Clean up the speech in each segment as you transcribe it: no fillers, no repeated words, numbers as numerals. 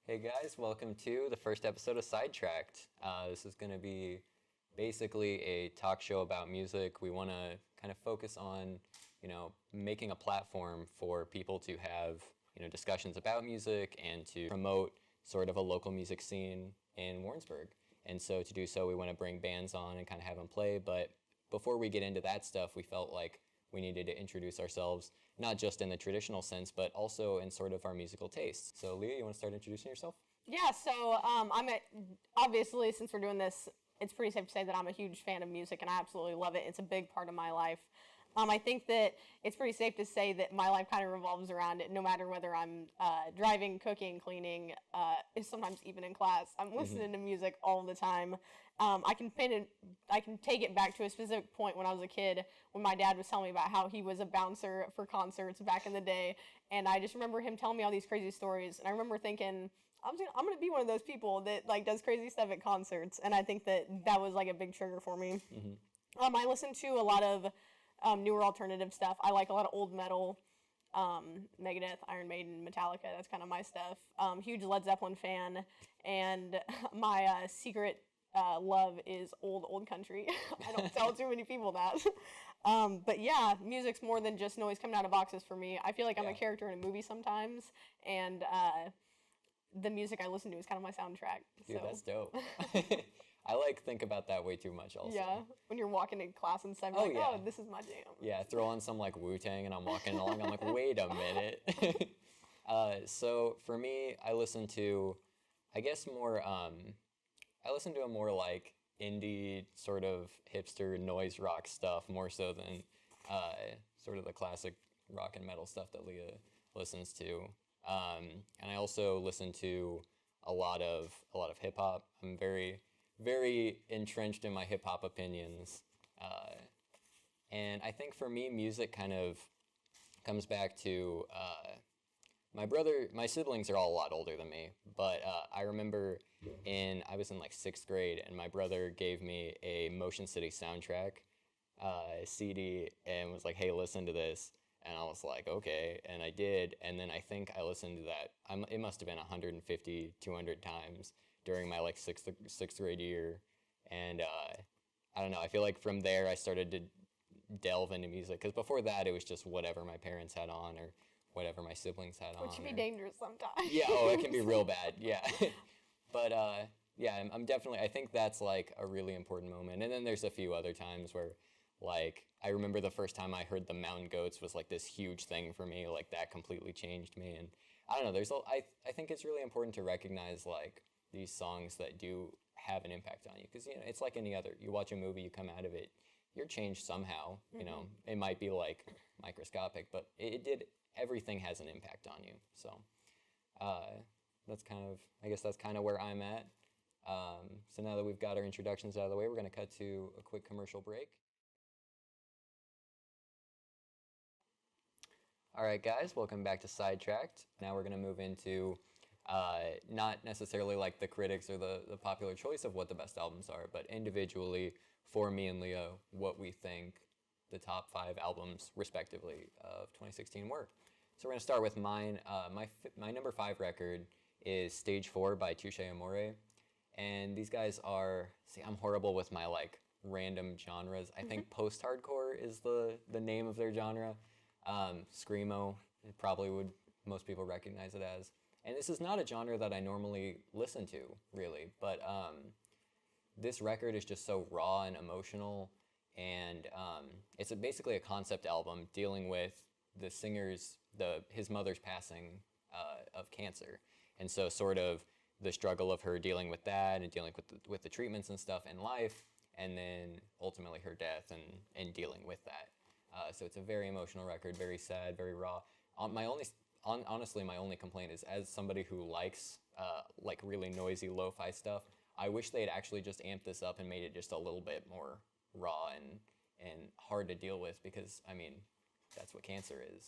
Hey guys, welcome to the first episode of Sidetracked. This is going to be basically a talk show about music. We want to kind of focus on, making a platform for people to have, discussions about music and to promote sort of a local music scene in Warrensburg. And so to do so, we want to bring bands on and kind of have them play. But before we get into that stuff, we felt like we needed to introduce ourselves, not just in the traditional sense, but also in sort of our musical tastes. So, Leah, you want to start introducing yourself? Yeah, so obviously, since we're doing this, it's pretty safe to say that I'm a huge fan of music and I absolutely love it. It's a big part of my life. I think that it's pretty safe to say that my life kind of revolves around it, no matter whether I'm driving, cooking, cleaning, sometimes even in class. I'm listening to music all the time. I can take it back to a specific point when I was a kid, when my dad was telling me about how he was a bouncer for concerts back in the day, and I just remember him telling me all these crazy stories, and I remember thinking, I'm gonna be one of those people that like does crazy stuff at concerts, and I think that was like a big trigger for me. I listen to a lot of newer alternative stuff. I like a lot of old metal, Megadeth, Iron Maiden, Metallica. That's kind of my stuff. Huge Led Zeppelin fan, and my secret love is old country. I don't tell too many people that. But yeah, music's more than just noise coming out of boxes for me. I feel like I'm a character in a movie sometimes, and the music I listen to is kind of my soundtrack. Dude, so. that's dope. I think about that way too much also. Yeah, when you're walking in class and stuff, this is my jam. Yeah, throw on some like Wu-Tang and I'm walking along, I'm like, wait a minute. So for me, I listen to, I guess more, I listen to a more like indie sort of hipster noise rock stuff more so than sort of the classic rock and metal stuff that Leah listens to. And I also listen to a lot of hip hop. I'm very entrenched in my hip hop opinions. And I think for me, music kind of comes back to my siblings are all a lot older than me, but I remember I was in like 6th grade, and my brother gave me a Motion City soundtrack CD and was like, hey, listen to this. And I was like, okay, and I did, and then I think I listened to that, it must have been 150, 200 times during my like sixth grade year, and I don't know, I feel like from there I started to delve into music, because before that it was just whatever my parents had on, or whatever my siblings had on. Which can be dangerous sometimes. Yeah, it can be real bad, yeah. But yeah, I'm definitely, I think that's like a really important moment, and then there's a few other times where, like, I remember the first time I heard the Mountain Goats was like this huge thing for me, like that completely changed me, and I don't know, I think it's really important to recognize like these songs that do have an impact on you, because it's like any other, you watch a movie, you come out of it, you're changed somehow. It might be like microscopic, but it did, everything has an impact on you. So that's kind of, I guess that's kind of where I'm at. So now that we've got our introductions out of the way, we're going to cut to a quick commercial break. All right, guys, welcome back to Sidetracked. Now we're going to move into not necessarily like the critics or the popular choice of what the best albums are, but individually, for me and Leah, what we think the top 5 albums, respectively, of 2016 were. So we're going to start with mine. My number 5 record is Stage 4 by Touche Amore. And these guys are, I'm horrible with my like random genres. I think post-hardcore is the name of their genre. Screamo, probably would most people recognize it as. And this is not a genre that I normally listen to, really, but this record is just so raw and emotional, and it's basically a concept album dealing with the singer's, his mother's passing of cancer, and so sort of the struggle of her dealing with that and dealing with the treatments and stuff in life, and then ultimately her death and dealing with that. So it's a very emotional record, very sad, very raw. Honestly, my only complaint is, as somebody who likes like really noisy lo-fi stuff, I wish they had actually just amped this up and made it just a little bit more raw and hard to deal with, because I mean, that's what cancer is,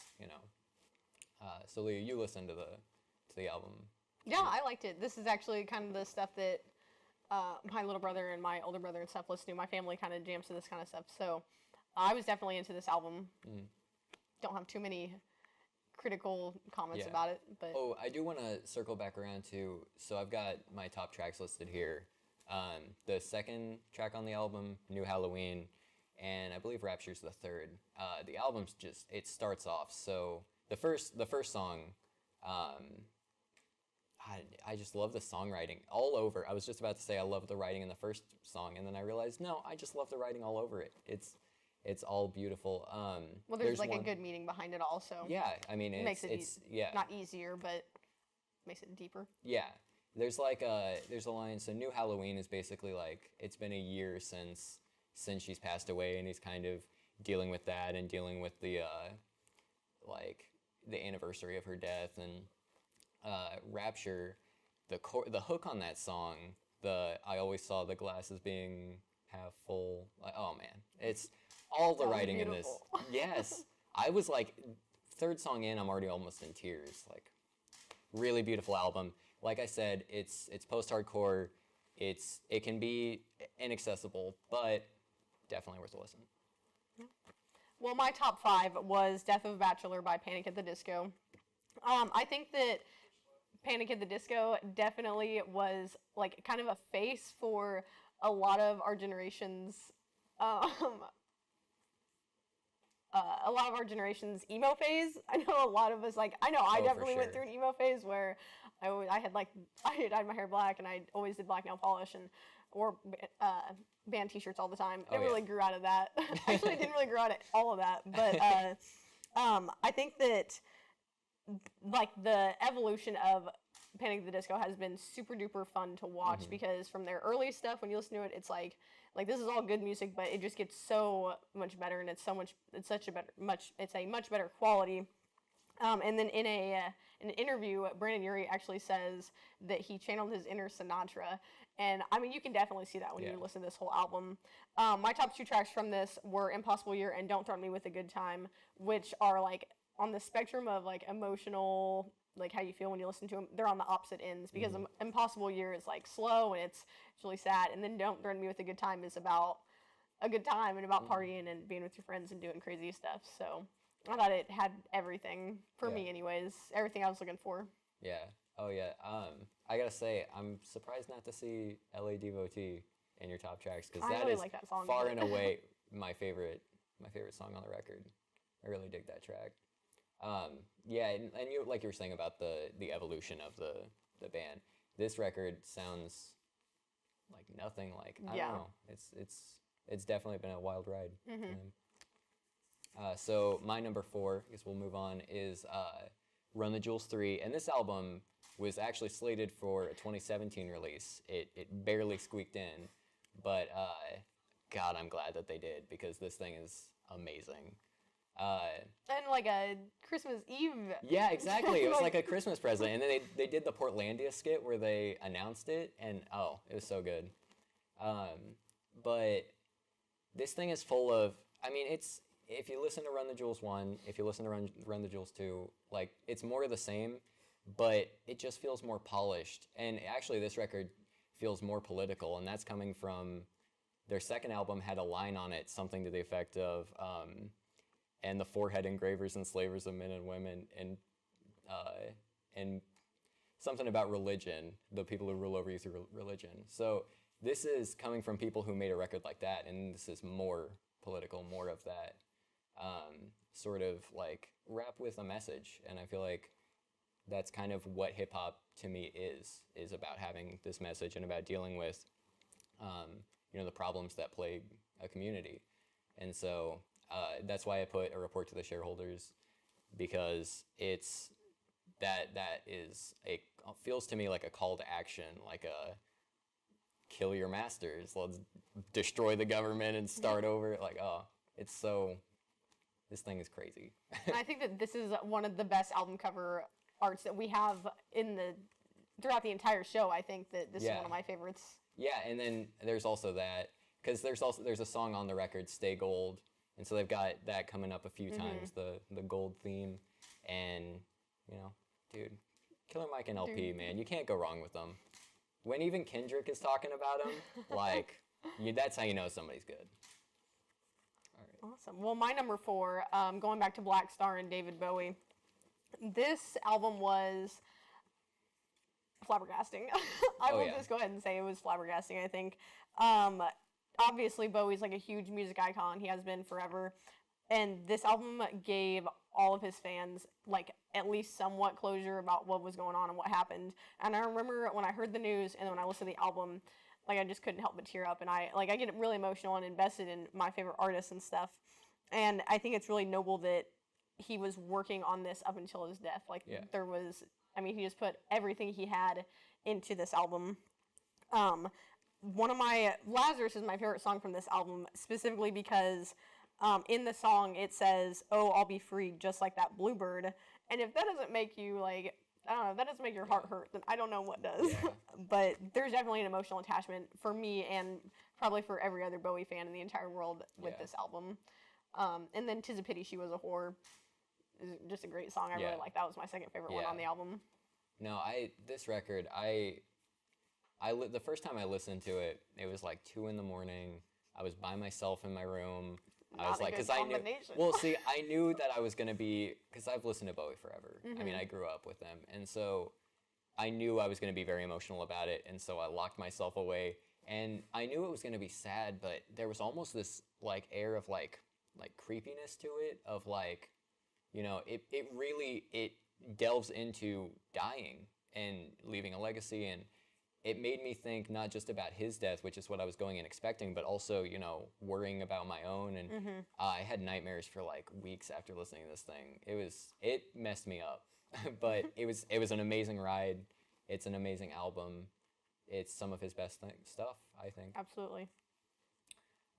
So Leah, you listened to the album. Yeah, I liked it. This is actually kind of the stuff that my little brother and my older brother and stuff listen to. My family kind of jams to this kind of stuff, so I was definitely into this album. Don't have too many critical comments Yeah. about it. But Oh, I do want to circle back around to, so I've got my top tracks listed here. The second track on the album, New Halloween, and I believe Rapture's the third. The album's just, it starts off, so the first song, I just love the songwriting all over. I was just about to say I love the writing in the first song, and then I realized, no, I just love the writing all over it. It's all beautiful. well, there's like one, a good meaning behind it also. yeah, I mean, Makes it yeah. not easier, but makes it deeper. Yeah. There's there's a line, so New Halloween is basically like it's been a year since she's passed away, and he's kind of dealing with that and dealing with the like the anniversary of her death. And Rapture, the hook on that song, I always saw the glass as being half full. Like, oh man, it's all the Sounds writing in this. beautiful. Yes. I was like, third song in, I'm already almost in tears. Like, really beautiful album. Like I said, it's post-hardcore. It can be inaccessible, but definitely worth a listen. Well, my top 5 was Death of a Bachelor by Panic at the Disco. I think that Panic at the Disco definitely was like kind of a face for a lot of our generation's emo phase. I know a lot of us, like, I know I Oh, for definitely went sure. through an emo phase where I had dyed my hair black, and I always did black nail polish and wore band t-shirts all the time. Oh, Never yeah. really grew out of that. Actually, I didn't really grow out of all of that, but I think that like the evolution of Panic at the Disco has been super duper fun to watch because from their early stuff, when you listen to it, it's like this is all good music, but it just gets so much better, and it's a much better quality. And then in an interview, Brandon Urie actually says that he channeled his inner Sinatra, and I mean you can definitely see that when Yeah. you listen to this whole album. My top 2 tracks from this were Impossible Year and Don't Threaten Me with a Good Time, which are like on the spectrum of like emotional, like how you feel when you listen to them. They're on the opposite ends because Impossible Year is like slow and it's really sad, and then Don't Threaten Me with a Good Time is about a good time and about partying and being with your friends and doing crazy stuff. So I thought it had everything for me, anyways. Everything I was looking for. Yeah. Oh yeah. I gotta say, I'm surprised not to see "L.A. Devotee" in your top tracks because I that really is like that song, far but- and away my favorite song on the record. I really dig that track. Yeah, and you like you were saying about the evolution of the band. This record sounds like nothing like I Yeah. don't know. It's definitely been a wild ride. for them. So my number 4, I guess we'll move on, is Run the Jewels 3. And this album was actually slated for a 2017 release. It barely squeaked in, but God, I'm glad that they did because this thing is amazing. And like a Christmas Eve. Yeah, exactly. It was like a Christmas present. And then they did the Portlandia skit where they announced it, and oh, it was so good. But this thing is full of, I mean, if you listen to Run the Jewels 1, if you listen to Run the Jewels 2, like, it's more of the same, but it just feels more polished. And actually, this record feels more political, and that's coming from their second album had a line on it, something to the effect of, and the forehead engravers and slavers of men and women, and something about religion, the people who rule over you through religion. So this is coming from people who made a record like that, and this is more political, more of that sort of like rap with a message. And I feel like that's kind of what hip hop to me is about, having this message and about dealing with the problems that plague a community. And so that's why I put A Report to the Shareholders, because it's that is feels to me like a call to action, like a kill your masters, let's destroy the government and start over. Like, oh, this thing is crazy. And I think that this is one of the best album cover arts that we have throughout the entire show. I think that this is one of my favorites. Yeah, and then there's also that, because there's a song on the record, Stay Gold, and so they've got that coming up a few times, the gold theme, and dude, Killer Mike and LP, man, you can't go wrong with them. When even Kendrick is talking about them, like, that's how you know somebody's good. All right. Awesome. Well, my number 4, going back to Black Star and David Bowie. This album was flabbergasting. I Oh will yeah. just go ahead and say it was flabbergasting, I think. Um, Obviously, Bowie's like a huge music icon. He has been forever. And this album gave all of his fans like at least somewhat closure about what was going on and what happened. And I remember when I heard the news and when I listened to the album, like I just couldn't help but tear up. And I get really emotional and invested in my favorite artists and stuff. And I think it's really noble that he was working on this up until his death. Like Yeah. there was, I mean, he just put everything he had into this album. Um, One of my Lazarus is my favorite song from this album, specifically because in the song it says, "Oh, I'll be free, just like that bluebird." And if that doesn't make you like, I don't know, if that doesn't make your heart hurt, then I don't know what does. Yeah. But there's definitely an emotional attachment for me and probably for every other Bowie fan in the entire world with Yeah. this album. And then "'Tis a Pity She Was a Whore" is just a great song. I Yeah. really like. That was my second favorite one Yeah. on the album. No, this record, the first time I listened to it, it was like 2 in the morning. I was by myself in my room. I was Not a like, good because I knew. combination. Well, see, I knew that I was gonna be, because I've listened to Bowie forever. I Mm-hmm. mean, I grew up with them, and so I knew I was gonna be very emotional about it, and so I locked myself away. And I knew it was gonna be sad, but there was almost this like air of like creepiness to it, of like, it really it delves into dying and leaving a legacy, and it made me think not just about his death, which is what I was going in expecting, but also, worrying about my own. And I had nightmares for like weeks after listening to this thing. It messed me up, but it was an amazing ride. It's an amazing album. It's some of his best stuff, I think. Absolutely.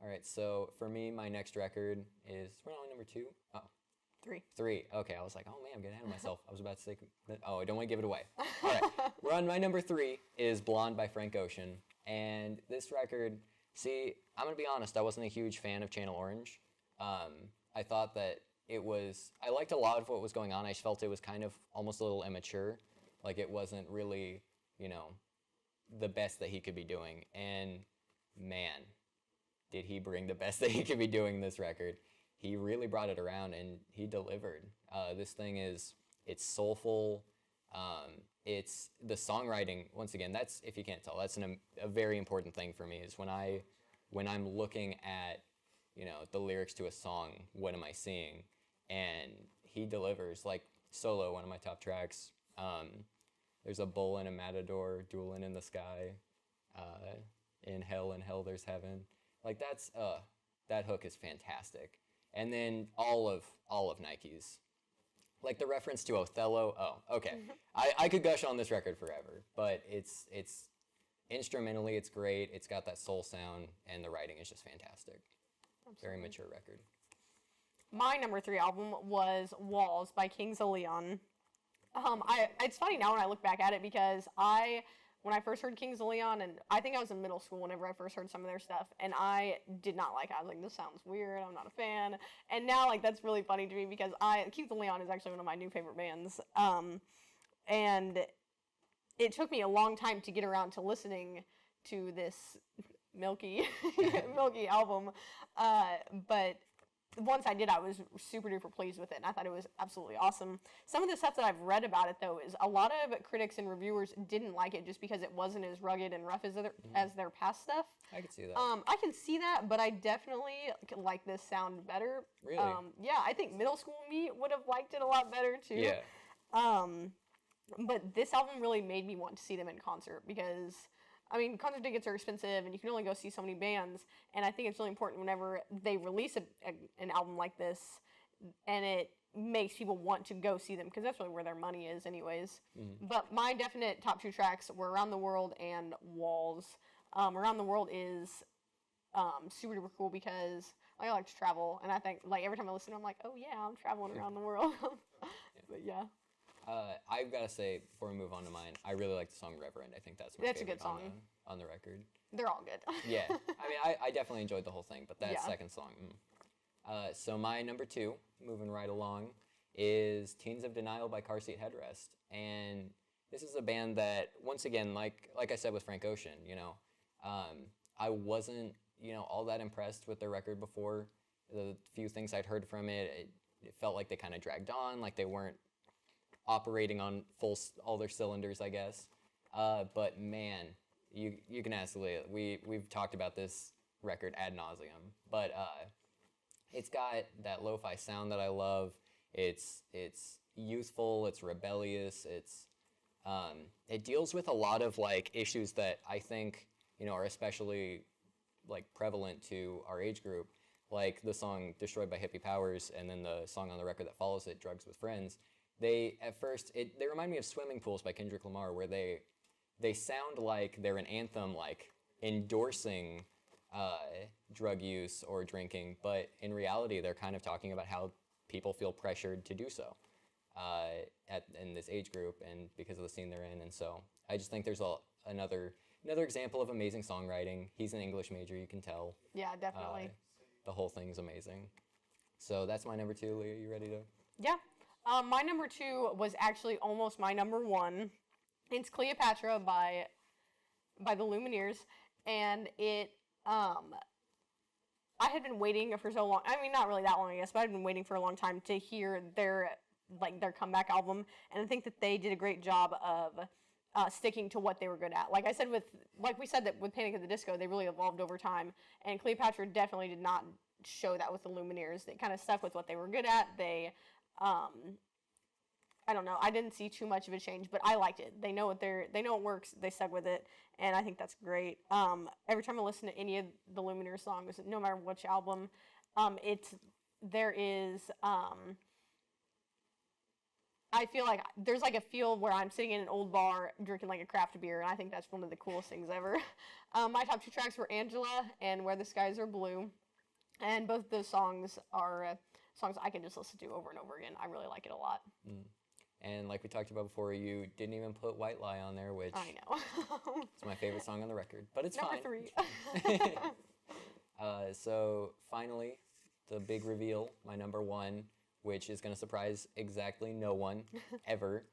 All right, so for me, my next record is, we're on number 2. Oh, 3. 3. Okay, I was like, oh man, I'm getting ahead of myself. I was about to say, oh, I don't want to give it away. All right, we're on my number 3 is Blonde by Frank Ocean. And this record, see, I'm going to be honest, I wasn't a huge fan of Channel Orange. I thought that I liked a lot of what was going on. I just felt it was kind of almost a little immature. Like it wasn't really, the best that he could be doing. And man, did he bring the best that he could be doing this record. He really brought it around and he delivered. This thing it's soulful. It's the songwriting, once again, that's, if you can't tell, that's a very important thing for me, is when I'm looking at, the lyrics to a song, what am I seeing? And he delivers, like Solo, one of my top tracks. There's a bull and a matador dueling in the sky. In hell there's heaven. Like that hook is fantastic. And then all of Nike's, like the reference to Othello. Oh, okay. I could gush on this record forever, but it's instrumentally it's great. It's got that soul sound, and the writing is just fantastic. Very mature record. My number 3 album was Walls by Kings of Leon. It's funny now when I look back at it because when I first heard Kings of Leon, and I think I was in middle school whenever I first heard some of their stuff, and I did not like it. I was like, this sounds weird, I'm not a fan. And now, like, that's really funny to me because Kings of Leon is actually one of my new favorite bands. And it took me a long time to get around to listening to this milky album. But once I did, I was super duper pleased with it, and I thought it was absolutely awesome. Some of the stuff that I've read about it, though, is a lot of critics and reviewers didn't like it just because it wasn't as rugged and rough as their past stuff. I could see that. I can see that, but I definitely like this sound better. Really? Yeah, I think middle school me would have liked it a lot better, too. Yeah. But this album really made me want to see them in concert because, I mean, concert tickets are expensive and you can only go see so many bands. And I think it's really important whenever they release an album like this and it makes people want to go see them because that's really where their money is anyways. But my definite top 2 tracks were Around the World and Walls. Around the World is super duper cool because I like to travel. And I think, like, every time I listen, I'm like, oh yeah, I'm traveling around the world. But yeah. I've got to say, before we move on to mine, I really like the song Reverend. I think that's my That's a favorite good song. on the record. They're all good. Yeah. I mean, I definitely enjoyed the whole thing, but that Yeah. second song. So my number 2, moving right along, is Teens of Denial by Car Seat Headrest. And this is a band that, once again, like I said with Frank Ocean, I wasn't, all that impressed with their record before. The few things I'd heard from it, it felt like they kind of dragged on, like they weren't operating on all their cylinders, I guess. But man, you can ask Leah. We've talked about this record ad nauseum, but it's got that lo-fi sound that I love. It's youthful. It's rebellious. It deals with a lot of like issues that I think are especially like prevalent to our age group, like the song "Destroyed by Hippie Powers" and then the song on the record that follows it, "Drugs with Friends." They remind me of "Swimming Pools" by Kendrick Lamar, where they sound like they're an anthem, like endorsing drug use or drinking, but in reality, they're kind of talking about how people feel pressured to do so in this age group and because of the scene they're in. And so I just think there's another example of amazing songwriting. He's an English major, you can tell. Yeah, definitely. The whole thing's amazing. So that's my number 2. Leah, you ready to? Yeah. My number 2 was actually almost my number 1. It's Cleopatra by the Lumineers, and it I had been waiting for so long. I mean, not really that long, I guess, but I'd been waiting for a long time to hear their comeback album, and I think that they did a great job of sticking to what they were good at. Like we said that with Panic at the Disco, they really evolved over time, and Cleopatra definitely did not show that with the Lumineers. They kind of stuck with what they were good at. They, I don't know, I didn't see too much of a change, but I liked it. They know it works. They stuck with it, and I think that's great. Every time I listen to any of the Lumineers songs, no matter which album, there is. I feel like there's like a feel where I'm sitting in an old bar drinking like a craft beer, and I think that's one of the coolest things ever. My top 2 tracks were Angela and Where the Skies Are Blue, and both those songs are songs I can just listen to over and over again. I really like it a lot. And like we talked about before, you didn't even put White Lie on there, which I know. it's my favorite song on the record, but it's Number fine. 3. So finally, the big reveal, my number 1, which is going to surprise exactly no one ever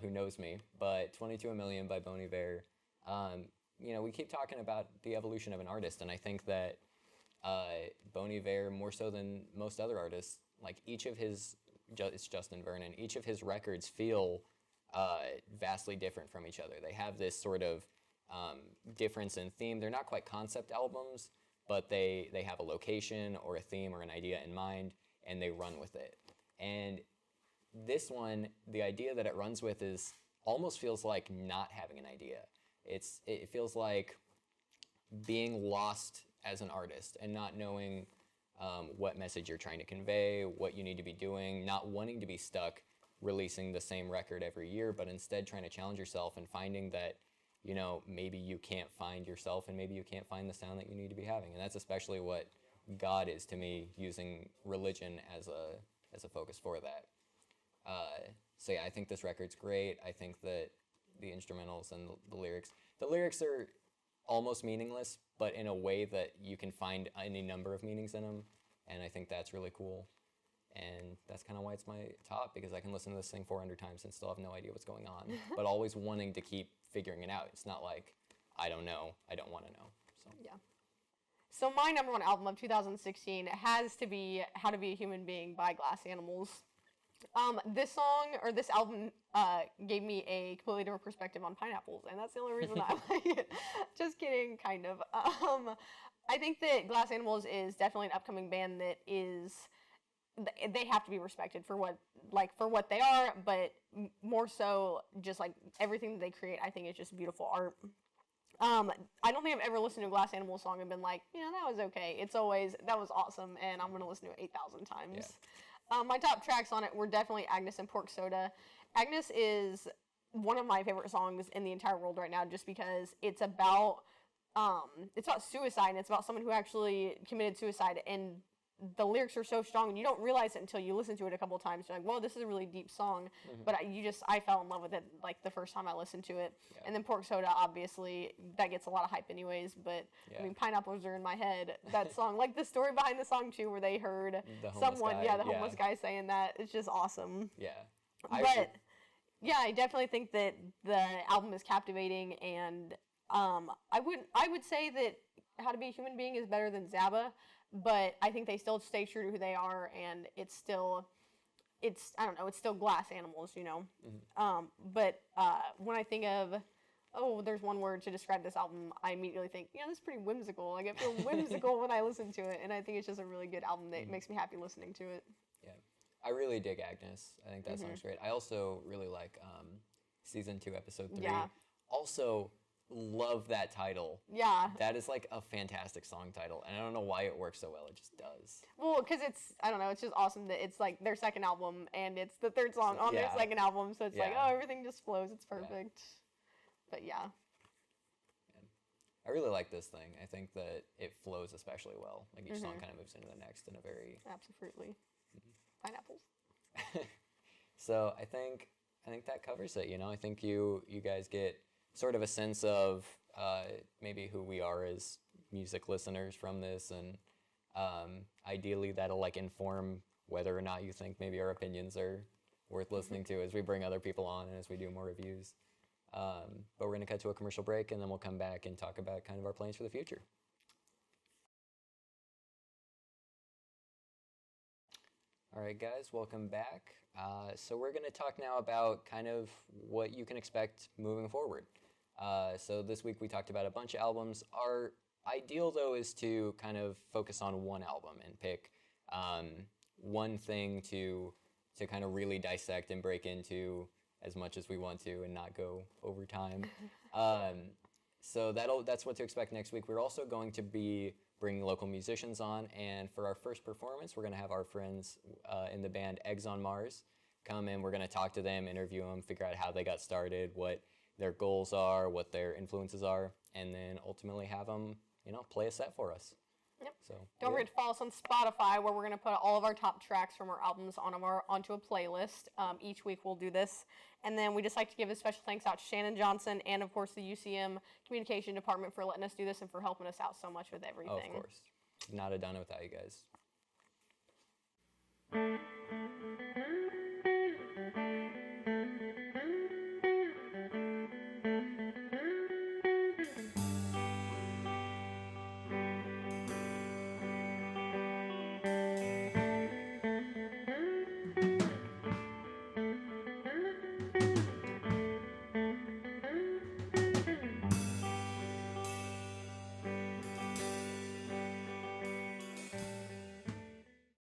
who knows me, but 22 A Million by Bon Iver. We keep talking about the evolution of an artist, and I think that Bon Iver, more so than most other artists, like it's Justin Vernon, each of his records feel vastly different from each other. They have this sort of difference in theme. They're not quite concept albums, but they have a location or a theme or an idea in mind, and they run with it. And this one, the idea that it runs with almost feels like not having an idea. It feels like being lost as an artist and not knowing what message you're trying to convey, what you need to be doing, not wanting to be stuck releasing the same record every year, but instead trying to challenge yourself and finding that, maybe you can't find yourself and maybe you can't find the sound that you need to be having. And that's especially what God is to me, using religion as a focus for that. So yeah, I think this record's great. I think that the instrumentals and the lyrics are almost meaningless, but in a way that you can find any number of meanings in them, and I think that's really cool. And that's kind of why it's my top, because I can listen to this thing 400 times and still have no idea what's going on, but always wanting to keep figuring it out. It's not like, I don't know, I don't want to know. So. Yeah. So my number 1 album of 2016 has to be How to Be a Human Being by Glass Animals. This album gave me a completely different perspective on pineapples, and that's the only reason I like it. Just kidding, kind of. I think that Glass Animals is definitely an upcoming band that they have to be respected for what they are, but more so just like everything that they create, I think is just beautiful art. I don't think I've ever listened to a Glass Animals song and been like, that was okay. It's always, that was awesome, and I'm going to listen to it 8,000 times. Yeah. My top tracks on it were definitely Agnes and Pork Soda. Agnes is one of my favorite songs in the entire world right now, just because it's about suicide, and it's about someone who actually committed suicide, and the lyrics are so strong, and you don't realize it until you listen to it a couple times. You're like, whoa, this is a really deep song. Mm-hmm. But I fell in love with it like the first time I listened to it. Yeah. And then Pork Soda, obviously, that gets a lot of hype anyways. But yeah. I mean, pineapples are in my head. That song, like the story behind the song too, where they heard the homeless guy saying that. It's just awesome. Yeah. I definitely think that the album is captivating, and I would say that How to Be a Human Being is better than Zaba. But I think they still stay true to who they are, and it's still it's, I don't know, it's still glass animals, you know. But when I think of, oh, there's one word to describe this album, I immediately think, you know, this is pretty whimsical. Like, I feel whimsical when I listen to it, and I think it's just a really good album that makes me happy listening to it. Yeah, I really dig Agnes. I think that song's great. I also really like season 2, episode 3. Yeah. Also, love that title. Yeah. That is like a fantastic song title, and I don't know why it works so well. It just does. Well, because it's, I don't know, it's just awesome that it's like their second album, and it's the third song on their Yeah. second album, so it's like, Yeah. oh, everything just flows. It's perfect. But yeah. I really like this thing. I think that it flows especially well. Like each song kind of moves into the next in a very. Absolutely. Pineapples. So I think that covers it. You know, I think you guys get sort of a sense of maybe who we are as music listeners from this, and ideally that'll like inform whether or not you think maybe our opinions are worth listening to as we bring other people on and as we do more reviews. But we're going to cut to a commercial break, and then we'll come back and talk about kind of our plans for the future. All right, guys, welcome back. So we're going to talk now about kind of what you can expect moving forward. So this week we talked about a bunch of albums. Our ideal, though, is to kind of focus on one album and pick one thing to kind of really dissect and break into as much as we want to and not go over time. So that's what to expect next week. We're also going to be bringing local musicians on, and for our first performance, we're going to have our friends in the band Eggs on Mars come in. We're going to talk to them, interview them, figure out how they got started, what their goals are, what their influences are, and then ultimately have them, you know, play a set for us. Yep. So Don't forget to follow us on Spotify, where we're going to put all of our top tracks from our albums onto a playlist. Each week we'll do this. And then we just like to give a special thanks out to Shannon Johnson and, of course, the UCM Communication Department for letting us do this and for helping us out so much with everything. of course. Not a done without you guys.